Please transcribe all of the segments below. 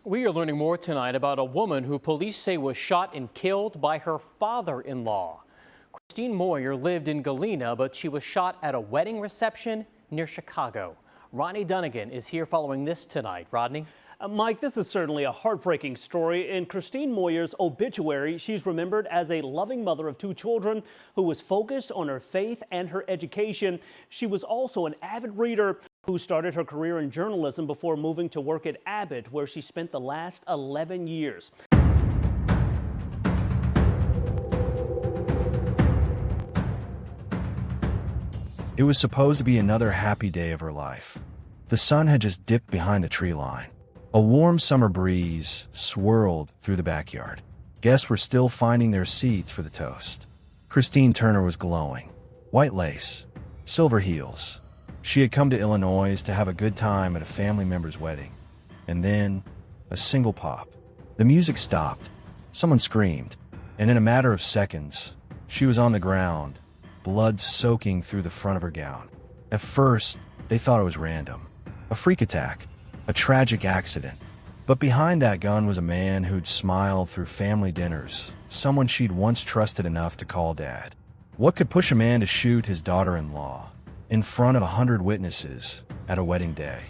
We are learning more tonight about a woman who police say was shot and killed by her father-in-law. Christine Moyer lived in Galena, but she was shot at a wedding reception near Chicago. Rodney Dunnigan is here following this tonight. Rodney? Mike, this is certainly a heartbreaking story. In Christine Moyer's obituary, she's remembered as a loving mother of 2 children who was focused on her faith and her education. She was also an avid reader who started her career in journalism before moving to work at Abbott, where she spent the last 11 years. It was supposed to be another happy day of her life. The sun had just dipped behind the tree line. A warm summer breeze swirled through the backyard. Guests were still finding their seats for the toast. Christine Turner was glowing. White lace, silver heels. She had come to Illinois to have a good time at a family member's wedding. And then, a single pop. The music stopped. Someone screamed. And in a matter of seconds, she was on the ground, blood soaking through the front of her gown. At first, they thought it was random. A freak attack. A tragic accident. But behind that gun was a man who'd smiled through family dinners, someone she'd once trusted enough to call dad. What could push a man to shoot his daughter-in-law in front of 100 witnesses at a wedding day?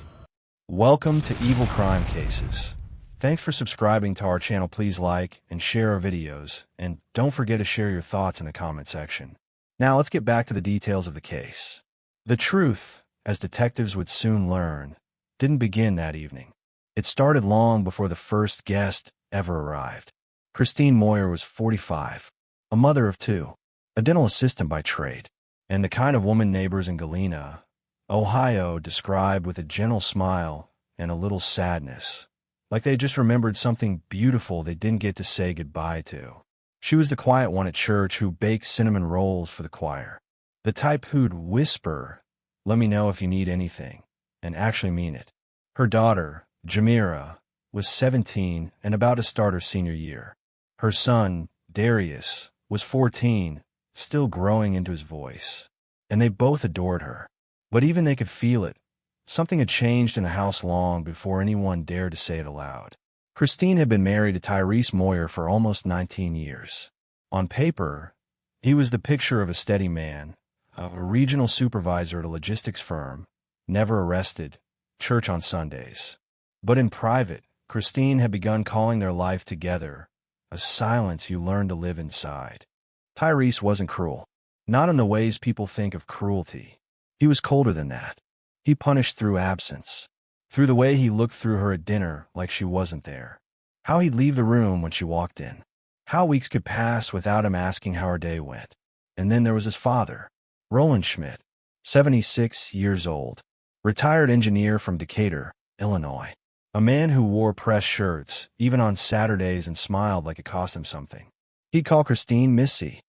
Welcome to Evil Crime Cases. Thanks for subscribing to our channel. Please like and share our videos, and don't forget to share your thoughts in the comment section. Now let's get back to the details of the case. The truth, as detectives would soon learn, didn't begin that evening. It started long before the first guest ever arrived. Christine Moyer was 45, a mother of 2, a dental assistant by trade, and the kind of woman neighbors in Galena, Ohio, described with a gentle smile and a little sadness, like they just remembered something beautiful they didn't get to say goodbye to. She was the quiet one at church who baked cinnamon rolls for the choir, the type who'd whisper, "Let me know if you need anything," and actually mean it. Her daughter, Jamira, was 17 and about to start her senior year. Her son, Darius, was 14, still growing into his voice. And they both adored her. But even they could feel it. Something had changed in the house long before anyone dared to say it aloud. Christine had been married to Tyrese Moyer for almost 19 years. On paper, he was the picture of a steady man, a regional supervisor at a logistics firm, never arrested, church on Sundays. But in private, Christine had begun calling their life together a silence you learn to live inside. Tyrese wasn't cruel, not in the ways people think of cruelty. He was colder than that. He punished through absence, through the way he looked through her at dinner like she wasn't there, how he'd leave the room when she walked in, how weeks could pass without him asking how her day went. And then there was his father, Roland Schmidt, 76 years old, retired engineer from Decatur, Illinois. A man who wore pressed shirts, even on Saturdays, and smiled like it cost him something. He'd call Christine Missy,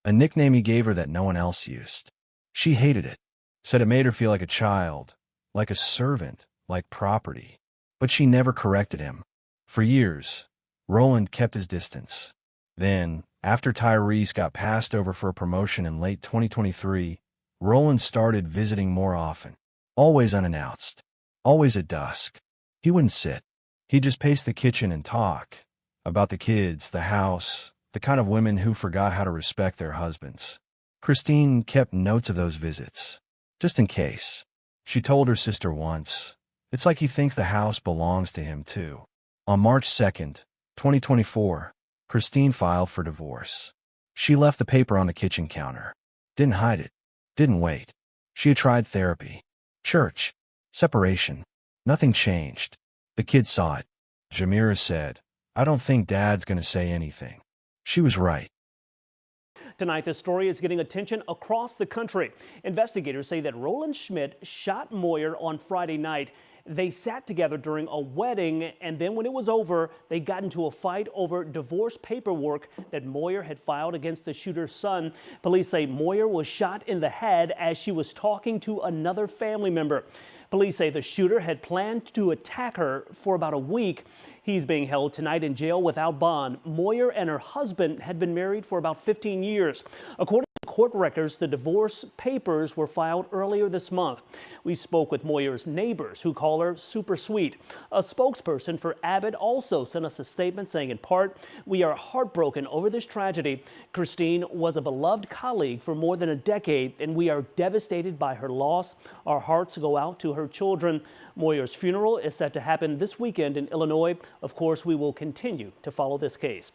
a nickname he gave her that no one else used. She hated it, said it made her feel like a child, like a servant, like property. But she never corrected him. For years, Roland kept his distance. Then, after Tyrese got passed over for a promotion in late 2023, Roland started visiting more often. Always unannounced. Always at dusk. He wouldn't sit. He'd just pace the kitchen and talk about the kids, the house, the kind of women who forgot how to respect their husbands. Christine kept notes of those visits, just in case. She told her sister once, "It's like he thinks the house belongs to him, too." On March 2nd, 2024, Christine filed for divorce. She left the paper on the kitchen counter. Didn't hide it. Didn't wait. She had tried therapy, church, separation. Nothing changed. The kids saw it. Jamira said, "I don't think Dad's going to say anything." She was right. Tonight, this story is getting attention across the country. Investigators say that Roland Schmidt shot Moyer on Friday night. They sat together during a wedding, and then when it was over, they got into a fight over divorce paperwork that Moyer had filed against the shooter's son. Police say Moyer was shot in the head as she was talking to another family member. Police say the shooter had planned to attack her for about a week. He's being held tonight in jail without bond. Moyer and her husband had been married for about 15 years. According Court records, the divorce papers were filed earlier this month. We spoke with Moyer's neighbors who call her super sweet. A spokesperson for Abbott also sent us a statement saying, in part, "We are heartbroken over this tragedy. Christine was a beloved colleague for more than a decade, and we are devastated by her loss. Our hearts go out to her children." Moyer's funeral is set to happen this weekend in Illinois. Of course, we will continue to follow this case.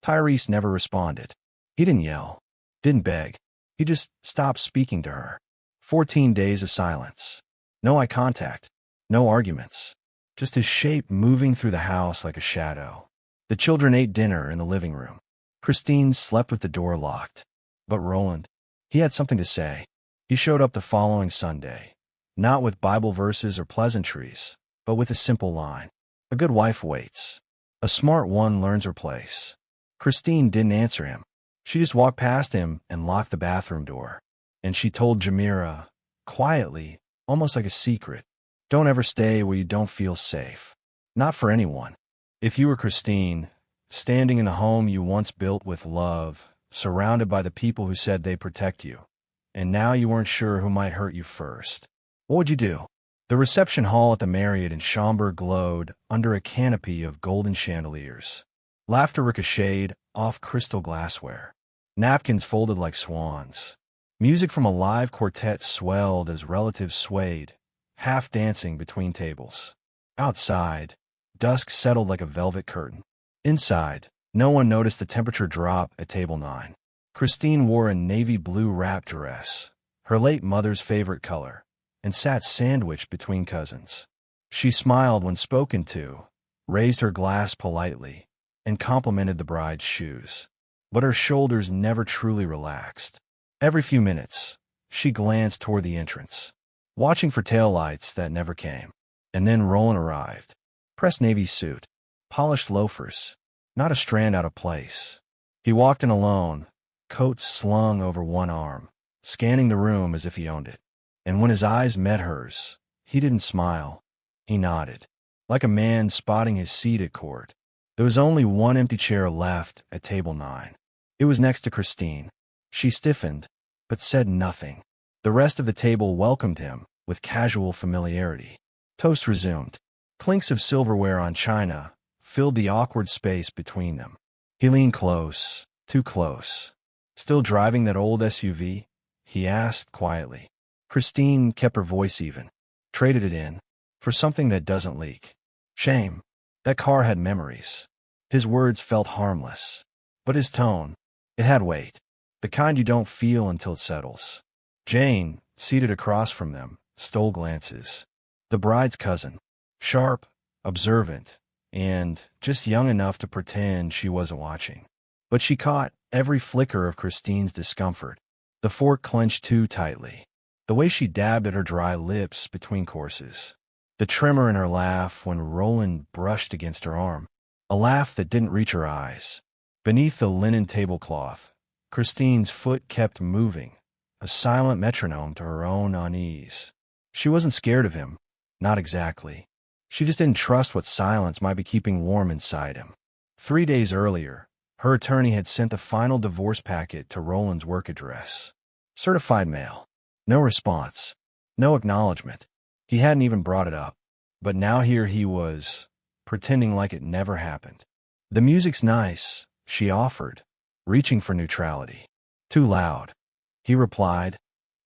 Tyrese never responded. He didn't yell, didn't beg. He just stopped speaking to her. 14 days of silence. No eye contact. No arguments. Just his shape moving through the house like a shadow. The children ate dinner in the living room. Christine slept with the door locked. But Roland, he had something to say. He showed up the following Sunday. Not with Bible verses or pleasantries, but with a simple line. A good wife waits. A smart one learns her place. Christine didn't answer him. She just walked past him and locked the bathroom door. And she told Jamira, quietly, almost like a secret, "Don't ever stay where you don't feel safe. Not for anyone." If you were Christine, standing in the home you once built with love, surrounded by the people who said they'd protect you, and now you weren't sure who might hurt you first, what would you do? The reception hall at the Marriott in Schaumburg glowed under a canopy of golden chandeliers. Laughter ricocheted off crystal glassware. Napkins folded like swans. Music from a live quartet swelled as relatives swayed, half dancing between tables. Outside, dusk settled like a velvet curtain. Inside, no one noticed the temperature drop at table 9. Christine wore a navy blue wrap dress, her late mother's favorite color, and sat sandwiched between cousins. She smiled when spoken to, raised her glass politely, and complimented the bride's shoes. But her shoulders never truly relaxed. Every few minutes, she glanced toward the entrance, watching for taillights that never came. And then Roland arrived. Pressed navy suit, polished loafers, not a strand out of place. He walked in alone, coat slung over one arm, scanning the room as if he owned it. And when his eyes met hers, he didn't smile. He nodded, like a man spotting his seat at court. There was only one empty chair left at table 9. It was next to Christine. She stiffened, but said nothing. The rest of the table welcomed him with casual familiarity. Toast resumed. Clinks of silverware on china filled the awkward space between them. He leaned close, too close. "Still driving that old SUV?" he asked quietly. Christine kept her voice even. "Traded it in for something that doesn't leak." Shame. That car had memories. His words felt harmless. But his tone, it had weight. The kind you don't feel until it settles. Jane, seated across from them, stole glances. The bride's cousin. Sharp, observant, and just young enough to pretend she wasn't watching. But she caught every flicker of Christine's discomfort. The fork clenched too tightly. The way she dabbed at her dry lips between courses. The tremor in her laugh when Roland brushed against her arm. A laugh that didn't reach her eyes. Beneath the linen tablecloth, Christine's foot kept moving, a silent metronome to her own unease. She wasn't scared of him. Not exactly. She just didn't trust what silence might be keeping warm inside him. 3 days earlier, her attorney had sent the final divorce packet to Roland's work address. Certified mail. No response. No acknowledgement. He hadn't even brought it up. But now here he was, pretending like it never happened. "The music's nice," she offered, reaching for neutrality. "Too loud," he replied,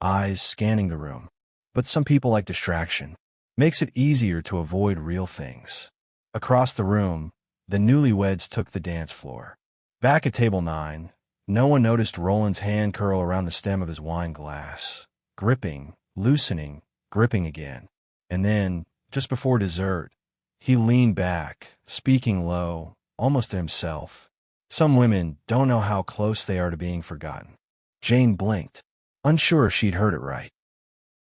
eyes scanning the room. "But some people like distraction. Makes it easier to avoid real things." Across the room, the newlyweds took the dance floor. Back at table 9, no one noticed Roland's hand curl around the stem of his wine glass, gripping, loosening, gripping again. And then, just before dessert, he leaned back, speaking low, almost to himself. Some women don't know how close they are to being forgotten. Jane blinked, unsure if she'd heard it right.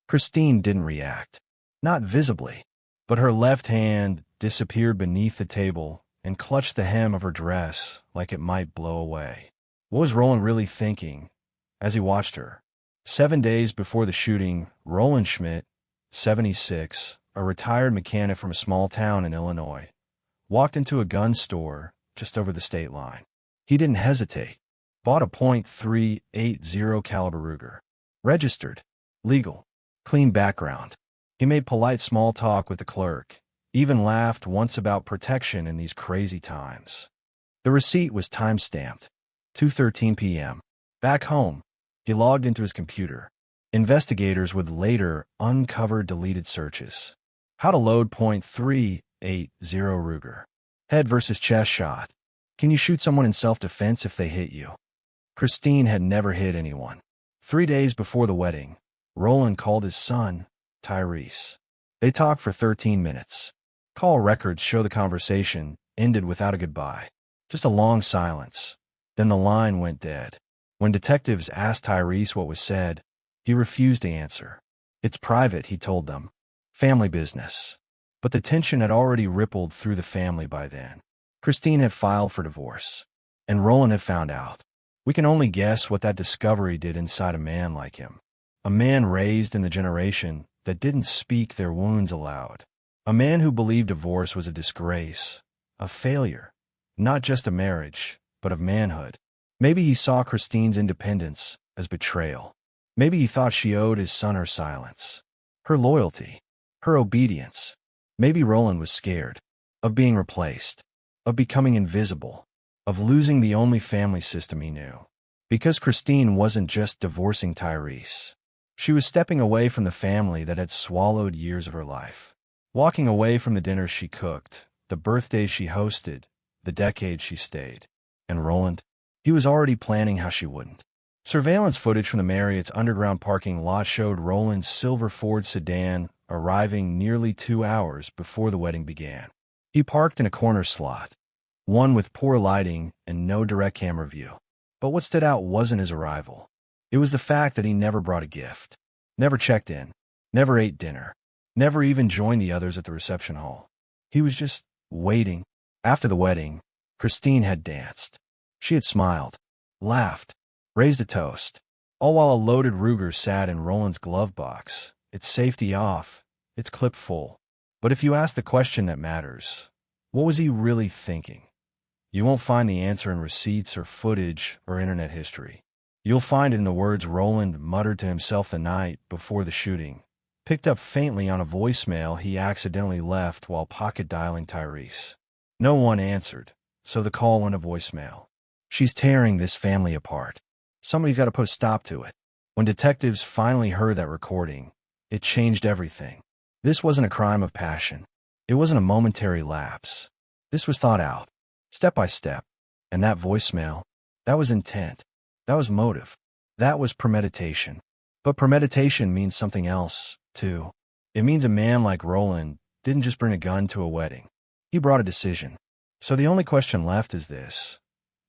Christine didn't react. Not visibly, but her left hand disappeared beneath the table and clutched the hem of her dress like it might blow away. What was Roland really thinking as he watched her? 7 days before the shooting, Roland Schmidt, 76, a retired mechanic from a small town in Illinois, walked into a gun store just over the state line. He didn't hesitate, Bought a .380 caliber Ruger. Registered. Legal. Clean background. He made polite small talk with the clerk. Even laughed once about protection in these crazy times. The receipt was time-stamped. 2:13 p.m. Back home, he logged into his computer. Investigators would later uncover deleted searches. How to load .380 Ruger. Head versus chest shot. Can you shoot someone in self-defense if they hit you? Christine had never hit anyone. 3 days before the wedding, Roland called his son, Tyrese. They talked for 13 minutes. Call records show the conversation ended without a goodbye. Just a long silence. Then the line went dead. When detectives asked Tyrese what was said, he refused to answer. It's private, he told them. Family business. But the tension had already rippled through the family by then. Christine had filed for divorce, and Roland had found out. We can only guess what that discovery did inside a man like him. A man raised in the generation that didn't speak their wounds aloud. A man who believed divorce was a disgrace, a failure, not just of marriage, but of manhood. Maybe he saw Christine's independence as betrayal. Maybe he thought she owed his son her silence, her loyalty, her obedience. Maybe Roland was scared of being replaced, of becoming invisible, of losing the only family system he knew. Because Christine wasn't just divorcing Tyrese. She was stepping away from the family that had swallowed years of her life. Walking away from the dinners she cooked, the birthdays she hosted, the decades she stayed. And Roland? He was already planning how she wouldn't. Surveillance footage from the Marriott's underground parking lot showed Roland's silver Ford sedan arriving nearly 2 hours before the wedding began. He parked in a corner slot, one with poor lighting and no direct camera view. But what stood out wasn't his arrival. It was the fact that he never brought a gift, never checked in, never ate dinner, never even joined the others at the reception hall. He was just waiting. After the wedding, Christine had danced. She had smiled, laughed, raised a toast, all while a loaded Ruger sat in Roland's glove box, its safety off, its clip full. But if you ask the question that matters, what was he really thinking? You won't find the answer in receipts or footage or internet history. You'll find it in the words Roland muttered to himself the night before the shooting, picked up faintly on a voicemail he accidentally left while pocket dialing Tyrese. No one answered, so the call went to voicemail. She's tearing this family apart. Somebody's got to put a stop to it. When detectives finally heard that recording, it changed everything. This wasn't a crime of passion. It wasn't a momentary lapse. This was thought out, step by step. And that voicemail, that was intent. That was motive. That was premeditation. But premeditation means something else, too. It means a man like Roland didn't just bring a gun to a wedding. He brought a decision. So the only question left is this.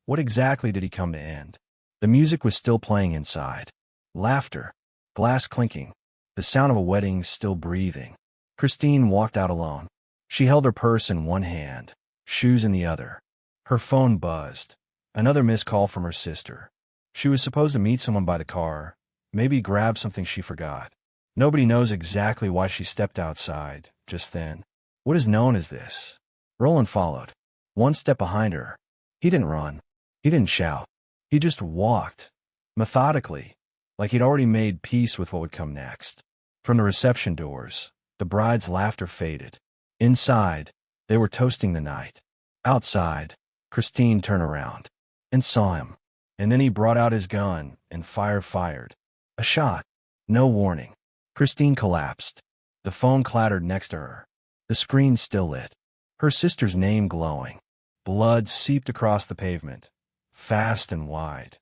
What exactly did he come to end? The music was still playing inside. Laughter, glass clinking, the sound of a wedding still breathing. Christine walked out alone. She held her purse in one hand, shoes in the other. Her phone buzzed. Another missed call from her sister. She was supposed to meet someone by the car, maybe grab something she forgot. Nobody knows exactly why she stepped outside just then. What is known as this? Roland followed, one step behind her. He didn't run. He didn't shout. He just walked, methodically, like he'd already made peace with what would come next. From the reception doors, the bride's laughter faded. Inside, they were toasting the night. Outside, Christine turned around and saw him. And then he brought out his gun and fired. A shot. No warning. Christine collapsed. The phone clattered next to her. The screen still lit. Her sister's name glowing. Blood seeped across the pavement, fast and wide.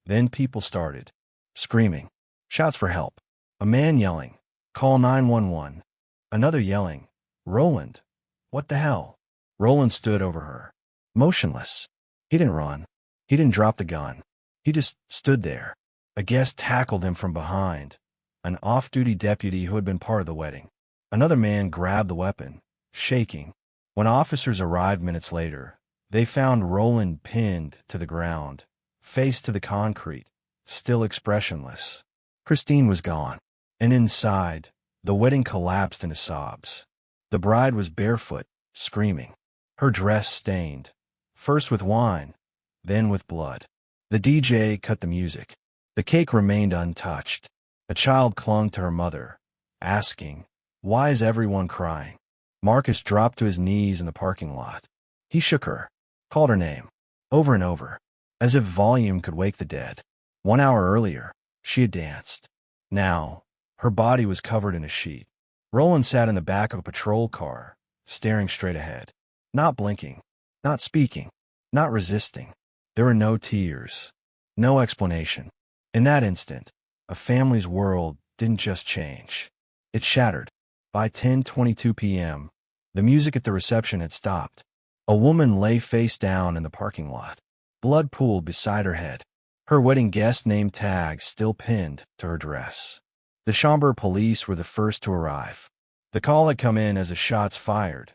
Then people started. Screaming. Shouts for help. A man yelling, "Call 911." Another yelling, "Roland, what the hell?" Roland stood over her, motionless. He didn't run. He didn't drop the gun. He just stood there. A guest tackled him from behind, an off-duty deputy who had been part of the wedding. Another man grabbed the weapon, shaking. When officers arrived minutes later, they found Roland pinned to the ground, face to the concrete, still expressionless. Christine was gone, and inside, the wedding collapsed into sobs. The bride was barefoot, screaming, her dress stained, first with wine, then with blood. The DJ cut the music. The cake remained untouched. A child clung to her mother, asking, "Why is everyone crying?" Marcus dropped to his knees in the parking lot. He shook her, called her name, over and over, as if volume could wake the dead. 1 hour earlier, she had danced. Now, her body was covered in a sheet. Roland sat in the back of a patrol car, staring straight ahead, not blinking, not speaking, not resisting. There were no tears, no explanation. In that instant, a family's world didn't just change. It shattered. By 10:22 p.m., the music at the reception had stopped. A woman lay face down in the parking lot, blood pooled beside her head, her wedding guest name tag still pinned to her dress. The Chambord police were the first to arrive. The call had come in as the shots fired.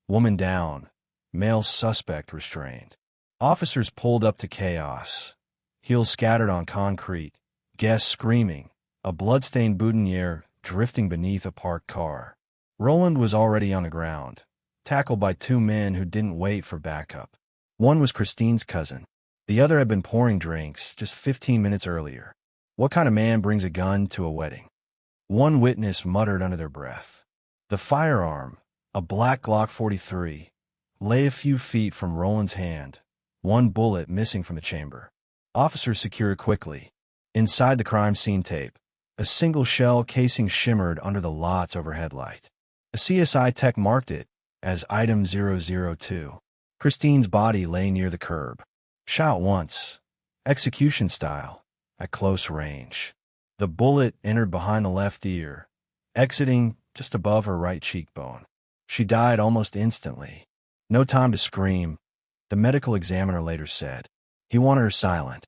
Woman down, male suspect restrained. Officers pulled up to chaos. Heels scattered on concrete, guests screaming, a bloodstained boutonniere drifting beneath a parked car. Roland was already on the ground, tackled by 2 men who didn't wait for backup. One was Christine's cousin. The other had been pouring drinks just 15 minutes earlier. What kind of man brings a gun to a wedding? One witness muttered under their breath. The firearm, a black Glock 43, lay a few feet from Roland's hand, one bullet missing from the chamber. Officers secured quickly. Inside the crime scene tape, a single shell casing shimmered under the lot's overhead light. A CSI tech marked it as item 002. Christine's body lay near the curb. Shot once, execution style, at close range. The bullet entered behind the left ear, exiting just above her right cheekbone. She died almost instantly. No time to scream, the medical examiner later said. He wanted her silent.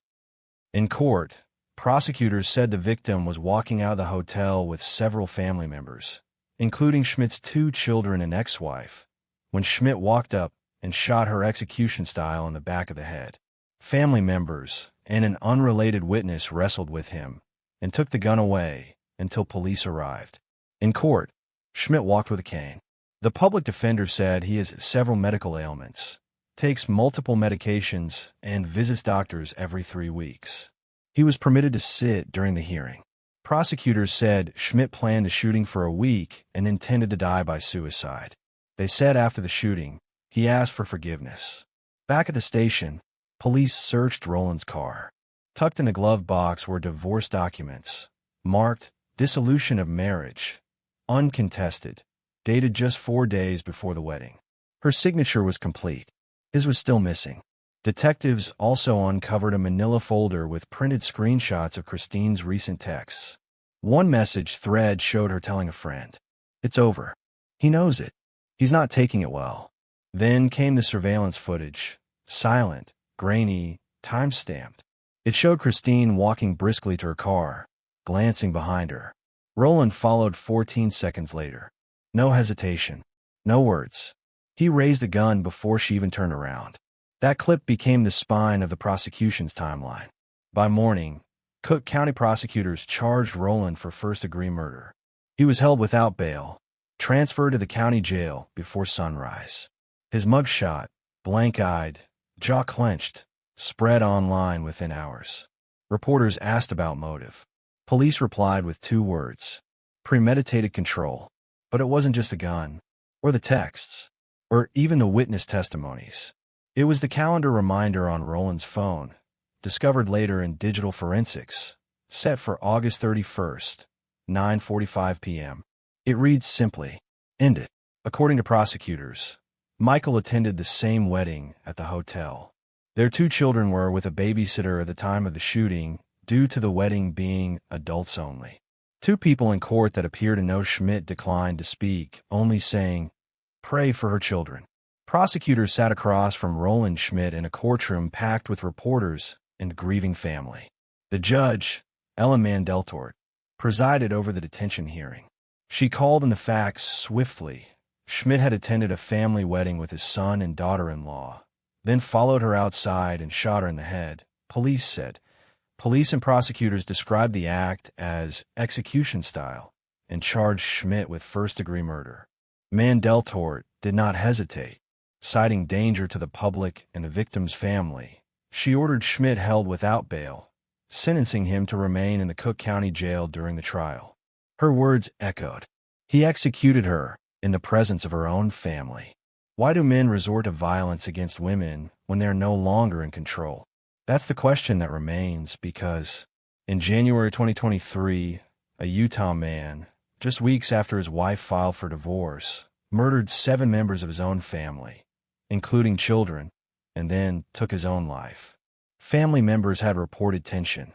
In court, prosecutors said the victim was walking out of the hotel with several family members, including Schmidt's 2 children and ex-wife, when Schmidt walked up and shot her execution style in the back of the head. Family members and an unrelated witness wrestled with him and took the gun away until police arrived. In court, Schmidt walked with a cane. The public defender said he has several medical ailments, takes multiple medications, and visits doctors every 3 weeks. He was permitted to sit during the hearing. Prosecutors said Schmidt planned the shooting for a week and intended to die by suicide. They said after the shooting, he asked for forgiveness. Back at the station, police searched Roland's car. Tucked in the glove box were divorce documents, marked dissolution of marriage, uncontested, dated just 4 days before the wedding. Her signature was complete. His was still missing. Detectives also uncovered a manila folder with printed screenshots of Christine's recent texts. One message thread showed her telling a friend, "It's over. He knows it. He's not taking it well." Then came the surveillance footage, silent, grainy, time-stamped. It showed Christine walking briskly to her car, glancing behind her. Roland followed 14 seconds later. No hesitation, no words. He raised the gun before she even turned around. That clip became the spine of the prosecution's timeline. By morning, Cook County prosecutors charged Roland for first-degree murder. He was held without bail, transferred to the county jail before sunrise. His mugshot, blank-eyed, jaw clenched, spread online within hours. Reporters asked about motive. Police replied with 2 words: premeditated control. But it wasn't just the gun, or the texts, or even the witness testimonies. It was the calendar reminder on Roland's phone, discovered later in digital forensics, set for August 31st, 9:45 p.m. It reads simply, "Ended." According to prosecutors, Michael attended the same wedding at the hotel. Their 2 children were with a babysitter at the time of the shooting, due to the wedding being adults only. 2 people in court that appear to know Schmidt declined to speak, only saying, "Pray for her children." Prosecutors sat across from Roland Schmidt in a courtroom packed with reporters and grieving family. The judge, Ellen Mandeltort, presided over the detention hearing. She called in the facts swiftly. Schmidt had attended a family wedding with his son and daughter-in-law, then followed her outside and shot her in the head, police said. Police and prosecutors described the act as execution style and charged Schmidt with first-degree murder. Mandeltort did not hesitate. Citing danger to the public and the victim's family, She ordered Schmidt held without bail, sentencing him to remain in the Cook County Jail during the trial. Her words echoed. He executed her in the presence of her own family. Why do men resort to violence against women when they are no longer in control? That's the question that remains, because in January 2023, a Utah man, just weeks after his wife filed for divorce, murdered 7 members of his own family, including children, and then took his own life. Family members had reported tension.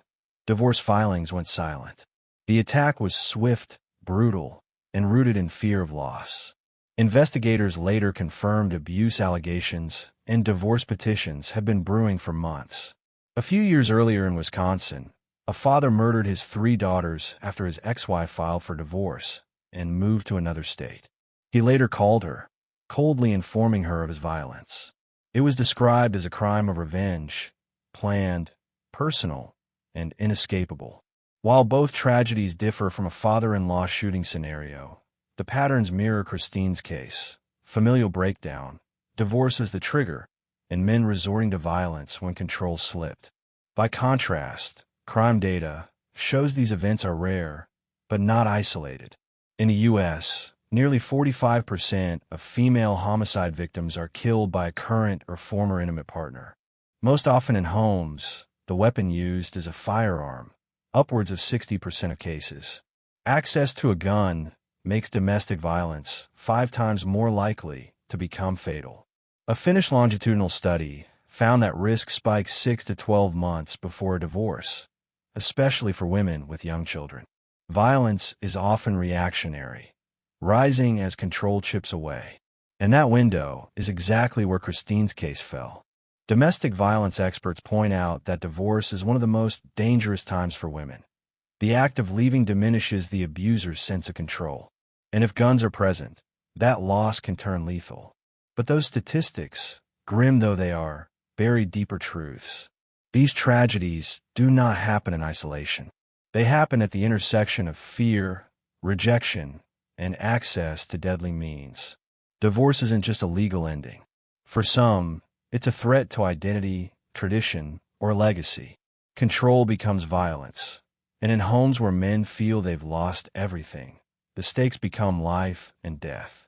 Divorce filings went silent. The attack was swift, brutal, and rooted in fear of loss. Investigators later confirmed abuse allegations and divorce petitions had been brewing for months. A few years earlier in Wisconsin, a father murdered his 3 daughters after his ex-wife filed for divorce and moved to another state. He later called her, coldly informing her of his violence. It was described as a crime of revenge, planned, personal, and inescapable. While both tragedies differ from a father-in-law shooting scenario, the patterns mirror Christine's case: familial breakdown, divorce as the trigger, and men resorting to violence when control slipped. By contrast, crime data shows these events are rare, but not isolated. In the U.S., nearly 45% of female homicide victims are killed by a current or former intimate partner. Most often in homes, the weapon used is a firearm, upwards of 60% of cases. Access to a gun makes domestic violence 5 times more likely to become fatal. A Finnish longitudinal study found that risk spikes 6 to 12 months before a divorce, especially for women with young children. Violence is often reactionary, rising as control chips away. And that window is exactly where Christine's case fell. Domestic violence experts point out that divorce is one of the most dangerous times for women. The act of leaving diminishes the abuser's sense of control. And if guns are present, that loss can turn lethal. But those statistics, grim though they are, bury deeper truths. These tragedies do not happen in isolation. They happen at the intersection of fear, rejection, and access to deadly means. Divorce isn't just a legal ending. For some, it's a threat to identity, tradition, or legacy. Control becomes violence. And in homes where men feel they've lost everything, the stakes become life and death.